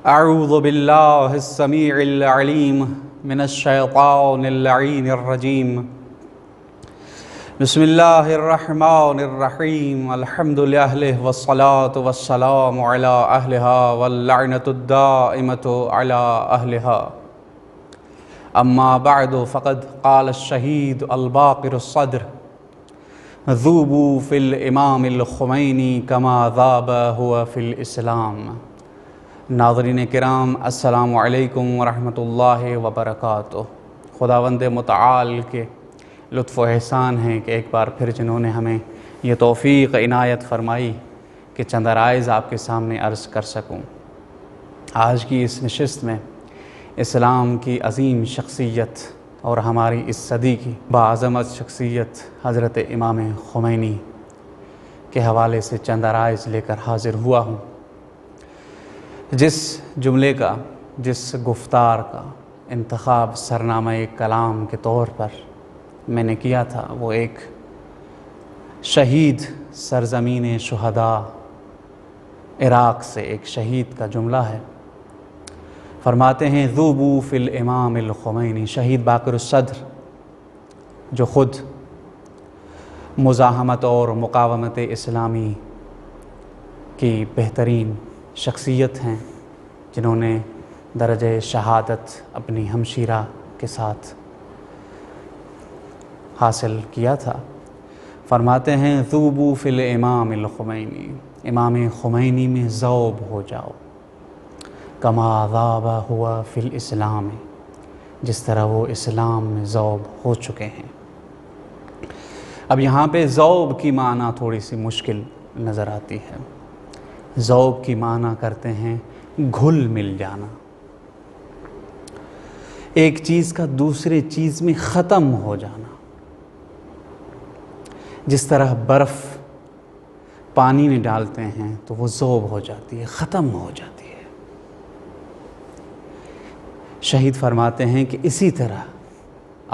اعوذ باللہ السمیع العلیم من الشیطان اللعین الرجیم بسم اللہ الرحمن الرحیم الحمد للہ والصلاة والسلام علی اہلہا واللعنۃ الدائمۃ علی اہلہا اما بعد فقد قال الشہید الباقر الصدر ذوبوا فی الامام الخمینی کما ذاب ہوا فی الاسلام۔ ناظرین کرام، السلام علیکم ورحمۃ اللہ وبرکاتہ۔ خداوند متعال کے لطف و احسان ہیں کہ ایک بار پھر جنہوں نے ہمیں یہ توفیق عنایت فرمائی کہ چند عرائض آپ کے سامنے عرض کر سکوں۔ آج کی اس نشست میں اسلام کی عظیم شخصیت اور ہماری اس صدی کی باعظمت شخصیت حضرت امام خمینی کے حوالے سے چند عرائض لے کر حاضر ہوا ہوں۔ جس جملے کا، جس گفتار کا انتخاب سرنامہ کلام کے طور پر میں نے کیا تھا، وہ ایک شہید سرزمین شہداء عراق سے ایک شہید کا جملہ ہے۔ فرماتے ہیں ذوبوا فی الامام الخمینی، شہید باقر الصدر جو خود مزاحمت اور مقاومت اسلامی کی بہترین شخصیت ہیں، جنہوں نے درجہ شہادت اپنی ہمشیرہ کے ساتھ حاصل کیا تھا۔ فرماتے ہیں ذوبوا فی الامام الخمینی، امام خمینی میں ذوب ہو جاؤ، کما ذاب ہوا فی الاسلام، جس طرح وہ اسلام میں ذوب ہو چکے ہیں۔ اب یہاں پہ ذوب کی معنی تھوڑی سی مشکل نظر آتی ہے۔ ذوب کی معنی کرتے ہیں گھل مل جانا، ایک چیز کا دوسرے چیز میں ختم ہو جانا۔ جس طرح برف پانی میں ڈالتے ہیں تو وہ ذوب ہو جاتی ہے، ختم ہو جاتی ہے۔ شہید فرماتے ہیں کہ اسی طرح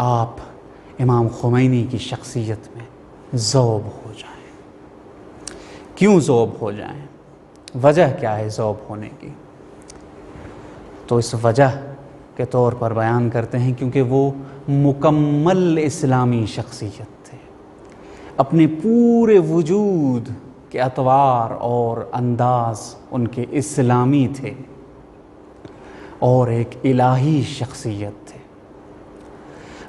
آپ امام خمینی کی شخصیت میں ذوب ہو جائیں۔ کیوں ذوب ہو جائیں؟ وجہ کیا ہے ذوب ہونے کی؟ تو اس وجہ کے طور پر بیان کرتے ہیں کیونکہ وہ مکمل اسلامی شخصیت تھے، اپنے پورے وجود کے اطوار اور انداز ان کے اسلامی تھے اور ایک الہی شخصیت تھے۔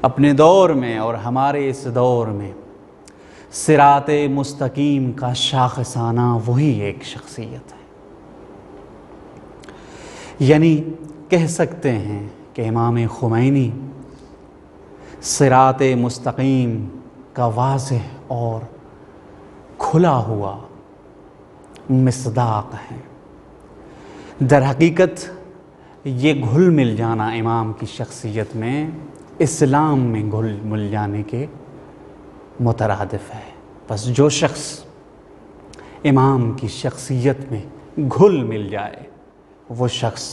اپنے دور میں اور ہمارے اس دور میں صراط مستقیم کا شاخسانہ وہی ایک شخصیت ہے۔ یعنی کہہ سکتے ہیں کہ امام خمینی صراط مستقیم کا واضح اور کھلا ہوا مصداق ہے۔ در حقیقت یہ گھل مل جانا امام کی شخصیت میں اسلام میں گھل مل جانے کے مترادف ہے۔ بس جو شخص امام کی شخصیت میں گھل مل جائے وہ شخص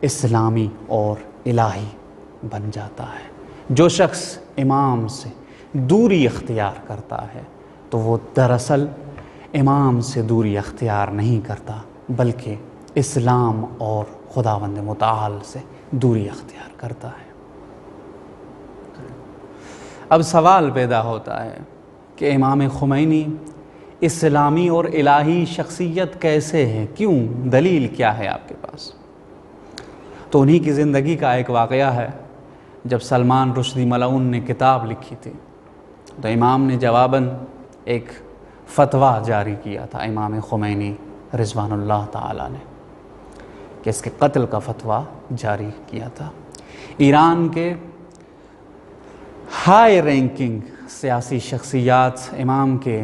اسلامی اور الہی بن جاتا ہے۔ جو شخص امام سے دوری اختیار کرتا ہے تو وہ دراصل امام سے دوری اختیار نہیں کرتا، بلکہ اسلام اور خداوند متعال سے دوری اختیار کرتا ہے۔ اب سوال پیدا ہوتا ہے کہ امام خمینی اسلامی اور الہی شخصیت کیسے ہے؟ کیوں؟ دلیل کیا ہے آپ کے پاس؟ تو انہی کی زندگی کا ایک واقعہ ہے۔ جب سلمان رشدی ملعون نے کتاب لکھی تھی تو امام نے جواباً ایک فتویٰ جاری کیا تھا، امام خمینی رضوان اللہ تعالیٰ نے، کہ اس کے قتل کا فتویٰ جاری کیا تھا۔ ایران کے ہائی رینکنگ سیاسی شخصیات امام کے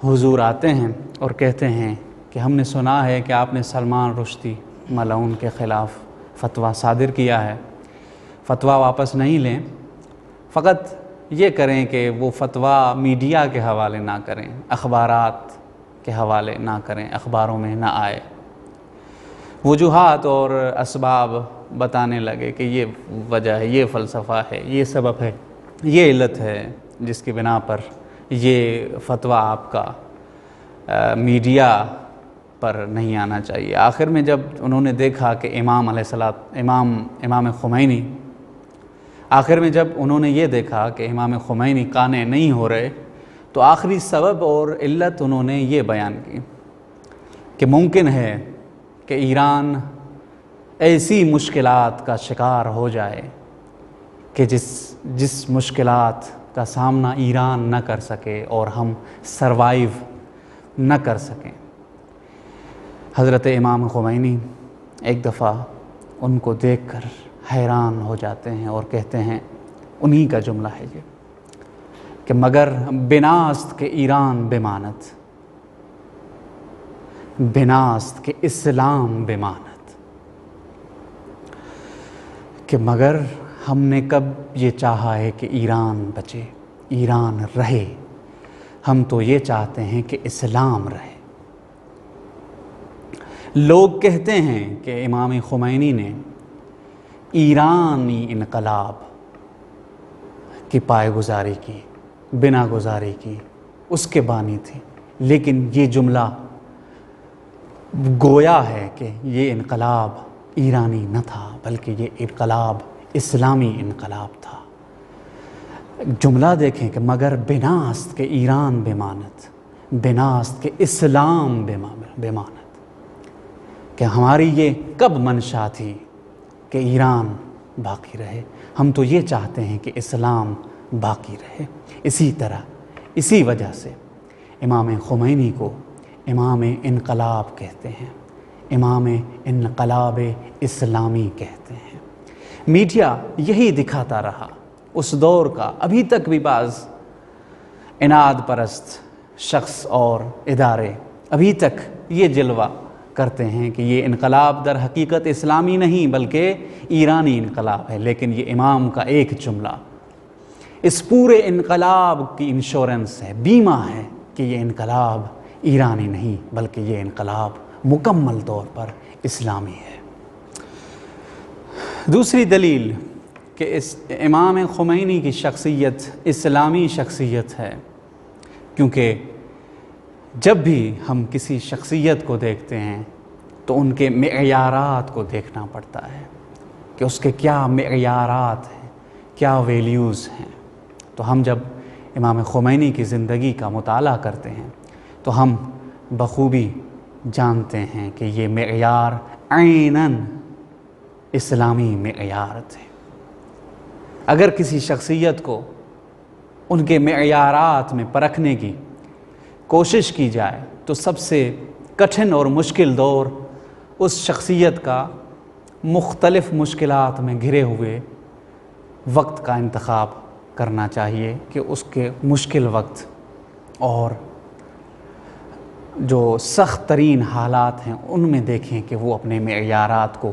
حضور آتے ہیں اور کہتے ہیں کہ ہم نے سنا ہے کہ آپ نے سلمان رشدی ملعون کے خلاف فتویٰ صادر کیا ہے، فتویٰ واپس نہیں لیں، فقط یہ کریں کہ وہ فتویٰ میڈیا کے حوالے نہ کریں، اخبارات کے حوالے نہ کریں، اخباروں میں نہ آئے۔ وجوہات اور اسباب بتانے لگے کہ یہ وجہ ہے، یہ فلسفہ ہے، یہ سبب ہے، یہ علت ہے جس کی بنا پر یہ فتویٰ آپ کا میڈیا پر نہیں آنا چاہیے۔ آخر میں جب انہوں نے دیکھا کہ امام خمینی آخر میں جب انہوں نے یہ دیکھا کہ امام خمینی قانع نہیں ہو رہے، تو آخری سبب اور علت انہوں نے یہ بیان کی کہ ممکن ہے کہ ایران ایسی مشکلات کا شکار ہو جائے کہ جس مشکلات کا سامنا ایران نہ کر سکے اور ہم سروائیو نہ کر سکیں۔ حضرت امام خمینی ایک دفعہ ان کو دیکھ کر حیران ہو جاتے ہیں اور کہتے ہیں، انہی کا جملہ ہے یہ کہ مگر بناست کے ایران بمانت، بناست کے اسلام بمانت، کہ مگر ہم نے کب یہ چاہا ہے کہ ایران بچے، ایران رہے، ہم تو یہ چاہتے ہیں کہ اسلام رہے۔ لوگ کہتے ہیں کہ امام خمینی نے ایرانی انقلاب کی پائے گزاری کی، بنا گزاری کی، اس کے بانی تھے، لیکن یہ جملہ گویا ہے کہ یہ انقلاب ایرانی نہ تھا بلکہ یہ انقلاب اسلامی انقلاب تھا۔ جملہ دیکھیں کہ مگر بناست کے ایران بمانت، بناست کے اسلام بمانت، کہ ہماری یہ کب منشا تھی کہ ایران باقی رہے، ہم تو یہ چاہتے ہیں کہ اسلام باقی رہے۔ اسی طرح اسی وجہ سے امام خمینی کو امام انقلاب کہتے ہیں، امام انقلاب اسلامی کہتے ہیں۔ میڈیا یہی دکھاتا رہا اس دور کا، ابھی تک بھی بعض اناد پرست شخص اور ادارے ابھی تک یہ جلوہ کرتے ہیں کہ یہ انقلاب در حقیقت اسلامی نہیں بلکہ ایرانی انقلاب ہے، لیکن یہ امام کا ایک جملہ اس پورے انقلاب کی انشورنس ہے، بیمہ ہے کہ یہ انقلاب ایرانی نہیں بلکہ یہ انقلاب مکمل طور پر اسلامی ہے۔ دوسری دلیل کہ اس امام خمینی کی شخصیت اسلامی شخصیت ہے، کیونکہ جب بھی ہم کسی شخصیت کو دیکھتے ہیں تو ان کے معیارات کو دیکھنا پڑتا ہے کہ اس کے کیا معیارات ہیں، کیا ویلیوز ہیں۔ تو ہم جب امام خمینی کی زندگی کا مطالعہ کرتے ہیں تو ہم بخوبی جانتے ہیں کہ یہ معیار عیناً اسلامی معیار تھے۔ اگر کسی شخصیت کو ان کے معیارات میں پرکھنے کی کوشش کی جائے تو سب سے کٹھن اور مشکل دور اس شخصیت کا مختلف مشکلات میں گھرے ہوئے وقت کا انتخاب کرنا چاہیے کہ اس کے مشکل وقت اور جو سخت ترین حالات ہیں ان میں دیکھیں کہ وہ اپنے معیارات کو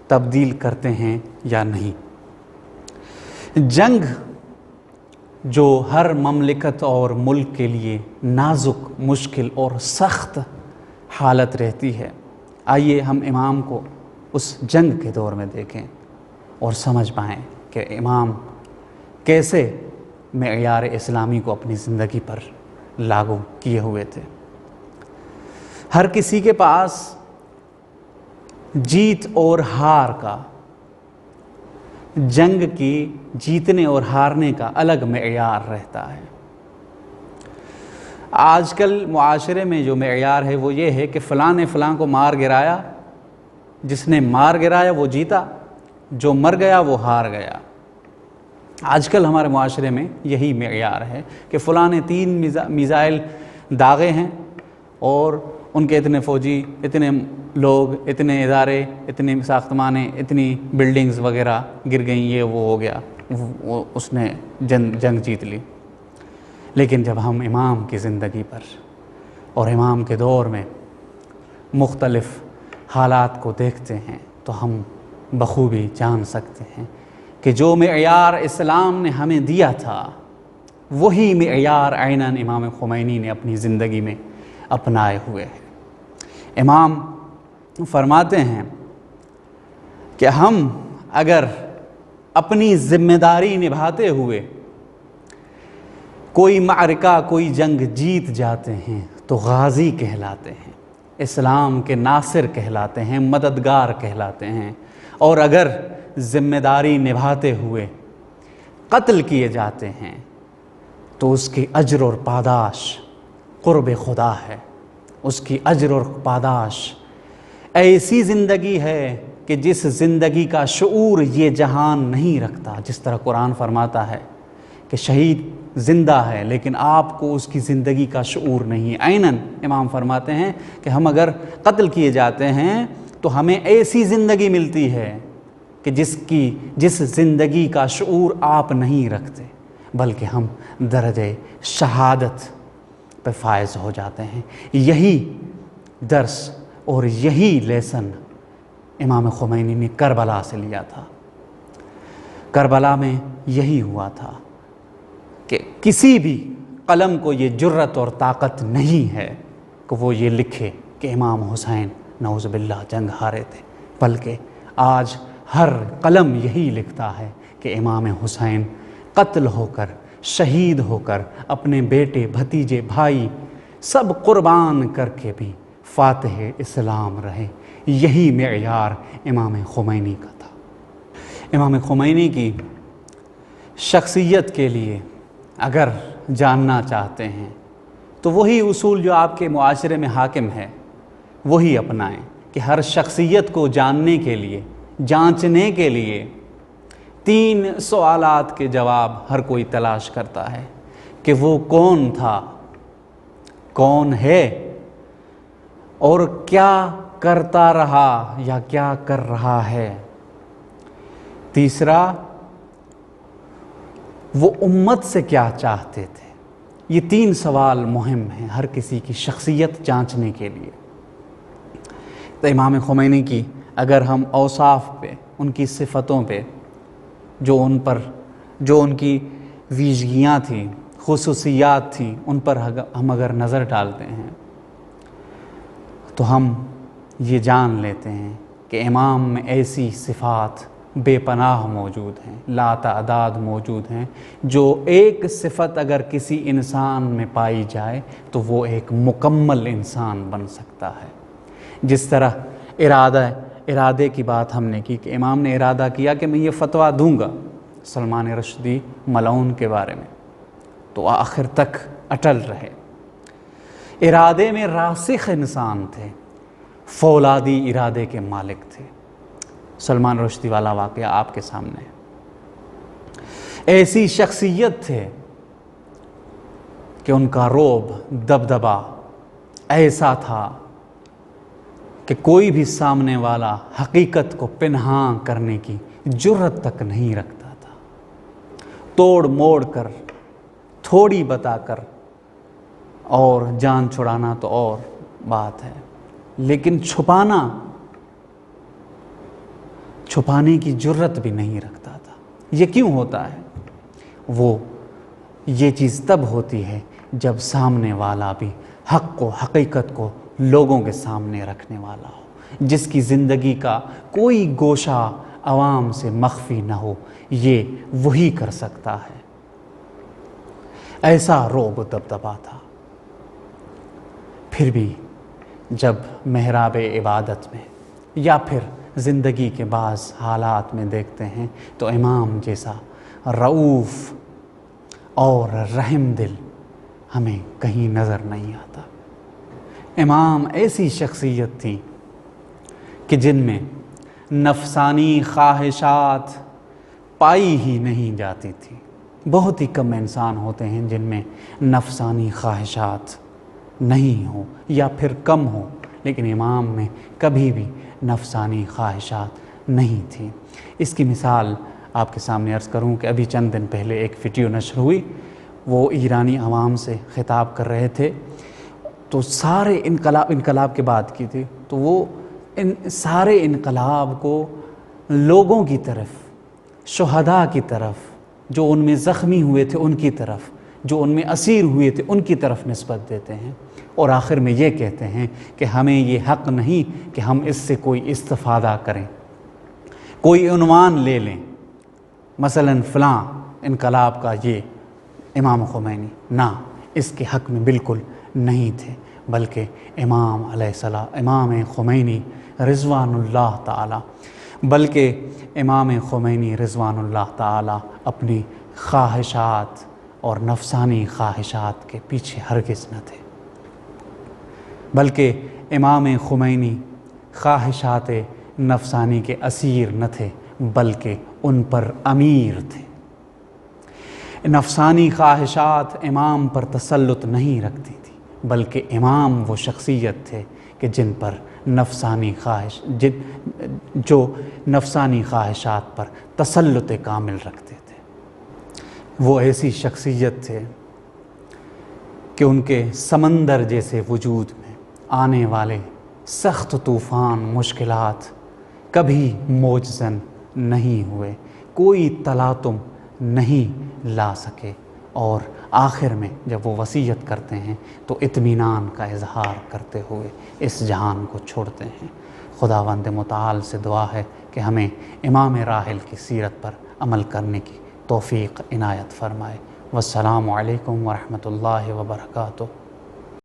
تبدیل کرتے ہیں یا نہیں۔ جنگ جو ہر مملکت اور ملک کے لیے نازک، مشکل اور سخت حالت رہتی ہے، آئیے ہم امام کو اس جنگ کے دور میں دیکھیں اور سمجھ پائیں کہ امام کیسے معیار اسلامی کو اپنی زندگی پر لاگو کیے ہوئے تھے۔ ہر کسی کے پاس جیت اور ہار کا، جنگ کی جیتنے اور ہارنے کا الگ معیار رہتا ہے۔ آج کل معاشرے میں جو معیار ہے وہ یہ ہے کہ فلاں نے فلاں کو مار گرایا، جس نے مار گرایا وہ جیتا، جو مر گیا وہ ہار گیا۔ آج کل ہمارے معاشرے میں یہی معیار ہے کہ فلاں نے 3 میزائل داغے ہیں اور ان کے اتنے فوجی، اتنے لوگ، اتنے ادارے، اتنے ساختمانیں، اتنی بلڈنگز وغیرہ گر گئیں، یہ وہ ہو گیا، اس نے جنگ جیت لی۔ لیکن جب ہم امام کی زندگی پر اور امام کے دور میں مختلف حالات کو دیکھتے ہیں تو ہم بخوبی جان سکتے ہیں کہ جو معیار اسلام نے ہمیں دیا تھا وہی معیار عیناً امام خمینی نے اپنی زندگی میں اپنائے ہوئے ہیں۔ امام فرماتے ہیں کہ ہم اگر اپنی ذمہ داری نبھاتے ہوئے کوئی معرکہ، کوئی جنگ جیت جاتے ہیں تو غازی کہلاتے ہیں۔ اسلام کے ناصر کہلاتے ہیں، مددگار کہلاتے ہیں، اور اگر ذمہ داری نبھاتے ہوئے قتل کیے جاتے ہیں تو اس کی اجر اور پاداش قرب خدا ہے۔ اس کی اجر اور پاداش ایسی زندگی ہے کہ جس زندگی کا شعور یہ جہان نہیں رکھتا۔ جس طرح قرآن فرماتا ہے کہ شہید زندہ ہے لیکن آپ کو اس کی زندگی کا شعور نہیں۔ عیناً امام فرماتے ہیں کہ ہم اگر قتل کیے جاتے ہیں تو ہمیں ایسی زندگی ملتی ہے کہ جس زندگی کا شعور آپ نہیں رکھتے، بلکہ ہم درجہ شہادت پہ فائز ہو جاتے ہیں۔ یہی درس اور یہی لیسن امام خمینی نے کربلا سے لیا تھا۔ کربلا میں یہی ہوا تھا کہ کسی بھی قلم کو یہ جرت اور طاقت نہیں ہے کہ وہ یہ لکھے کہ امام حسین نعوذ باللہ جنگ ہارے تھے، بلکہ آج ہر قلم یہی لکھتا ہے کہ امام حسین قتل ہو کر، شہید ہو کر، اپنے بیٹے، بھتیجے، بھائی سب قربان کر کے بھی فاتح اسلام رہے۔ یہی معیار امام خمینی کا تھا۔ امام خمینی کی شخصیت کے لیے اگر جاننا چاہتے ہیں تو وہی اصول جو آپ کے معاشرے میں حاکم ہے وہی اپنائیں، کہ ہر شخصیت کو جاننے کے لیے، جانچنے کے لیے 3 سوالات کے جواب ہر کوئی تلاش کرتا ہے کہ وہ کون تھا، کون ہے، اور کیا کرتا رہا یا کیا کر رہا ہے۔ تیسرا، وہ امت سے کیا چاہتے تھے۔ یہ 3 سوال مہم ہیں ہر کسی کی شخصیت جانچنے کے لیے۔ تو امام خمینی کی اگر ہم اوصاف پہ، ان کی صفتوں پہ، جو ان کی ویژگیاں تھیں، خصوصیات تھیں، ان پر ہم اگر نظر ڈالتے ہیں تو ہم یہ جان لیتے ہیں کہ امام میں ایسی صفات بے پناہ موجود ہیں، لا تعداد موجود ہیں، جو ایک صفت اگر کسی انسان میں پائی جائے تو وہ ایک مکمل انسان بن سکتا ہے۔ جس طرح ارادے کی بات ہم نے کی کہ امام نے ارادہ کیا کہ میں یہ فتویٰ دوں گا سلمان رشدی ملعون کے بارے میں، تو آخر تک اٹل رہے۔ ارادے میں راسخ انسان تھے، فولادی ارادے کے مالک تھے۔ سلمان رشدی والا واقعہ آپ کے سامنے ہے۔ ایسی شخصیت تھے کہ ان کا رعب، دبدبا ایسا تھا کہ کوئی بھی سامنے والا حقیقت کو پنہاں کرنے کی جرت تک نہیں رکھتا تھا۔ توڑ موڑ کر، تھوڑی بتا کر اور جان چھڑانا تو اور بات ہے، لیکن چھپانے کی جرت بھی نہیں رکھتا تھا۔ یہ کیوں ہوتا ہے؟ یہ چیز تب ہوتی ہے جب سامنے والا بھی حق و حقیقت کو لوگوں کے سامنے رکھنے والا ہو، جس کی زندگی کا کوئی گوشہ عوام سے مخفی نہ ہو۔ یہ وہی کر سکتا ہے۔ ایسا رعب و دبدبا تھا۔ پھر بھی جب محراب عبادت میں یا پھر زندگی کے بعض حالات میں دیکھتے ہیں تو امام جیسا رؤوف اور رحم دل ہمیں کہیں نظر نہیں آتا۔ امام ایسی شخصیت تھی کہ جن میں نفسانی خواہشات پائی ہی نہیں جاتی تھی۔ بہت ہی کم انسان ہوتے ہیں جن میں نفسانی خواہشات نہیں ہوں یا پھر کم ہوں، لیکن امام میں کبھی بھی نفسانی خواہشات نہیں تھیں۔ اس کی مثال آپ کے سامنے عرض کروں کہ ابھی چند دن پہلے ایک ویڈیو نشر ہوئی، وہ ایرانی عوام سے خطاب کر رہے تھے، تو سارے انقلاب کے بعد کی تھی، تو وہ سارے انقلاب کو لوگوں کی طرف، شہداء کی طرف، جو ان میں زخمی ہوئے تھے ان کی طرف، جو ان میں اسیر ہوئے تھے ان کی طرف نسبت دیتے ہیں، اور آخر میں یہ کہتے ہیں کہ ہمیں یہ حق نہیں کہ ہم اس سے کوئی استفادہ کریں، کوئی عنوان لے لیں، مثلا فلاں انقلاب کا یہ امام خمینی، نہ، اس کے حق میں بالکل نہیں تھے، بلکہ امام خمینی رضوان اللہ تعالی رضوان اللہ تعالی اپنی خواہشات اور نفسانی خواہشات کے پیچھے ہرگز نہ تھے، بلکہ امام خمینی خواہشات نفسانی کے اسیر نہ تھے بلکہ ان پر امیر تھے۔ نفسانی خواہشات امام پر تسلط نہیں رکھتی تھی، بلکہ امام وہ شخصیت تھے کہ جو نفسانی خواہشات پر تسلط کامل رکھتے تھے۔ وہ ایسی شخصیت تھے کہ ان کے سمندر جیسے وجود میں آنے والے سخت طوفان مشکلات کبھی موجزن نہیں ہوئے، کوئی تلاطم نہیں لا سکے، اور آخر میں جب وہ وصیت کرتے ہیں تو اطمینان کا اظہار کرتے ہوئے اس جہان کو چھوڑتے ہیں۔ خداوند متعال سے دعا ہے کہ ہمیں امام راحل کی سیرت پر عمل کرنے کی توفیق عنایت فرمائے۔ والسلام علیکم ورحمۃ اللہ وبرکاتہ۔